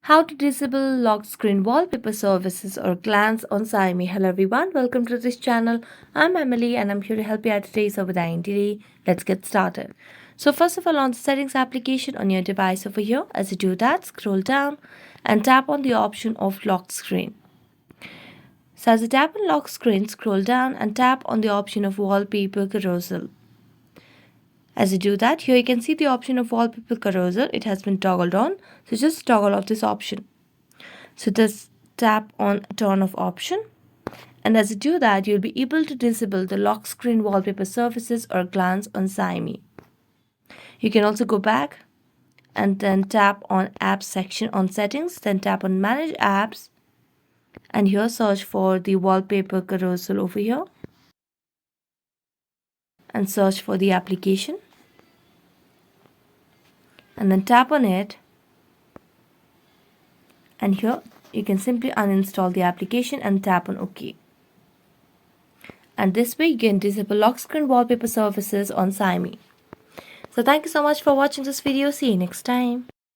How to disable lock screen wallpaper services or glance on Xiaomi. Hello everyone, welcome to this channel. I'm Emily and I'm here to help you out today's over the identity. Let's get started. So first of all, on the settings application on your device over here, as you do that, scroll down and tap on the option of lock screen. So as you tap on lock screen, scroll down and tap on the option of wallpaper carousel. As you do that, here you can see the option of wallpaper carousel. It has been toggled on. So just toggle off this option. So just tap on turn off option. And as you do that, you'll be able to disable the lock screen wallpaper services or glance on Xiaomi. You can also go back and then tap on apps section on settings. Then tap on manage apps. And here search for the wallpaper carousel over here. And search for the application. And then tap on it, and here you can simply uninstall the application and tap on OK. And this way you can disable lock screen wallpaper services on Xiaomi. So thank you so much for watching this video. See you next time.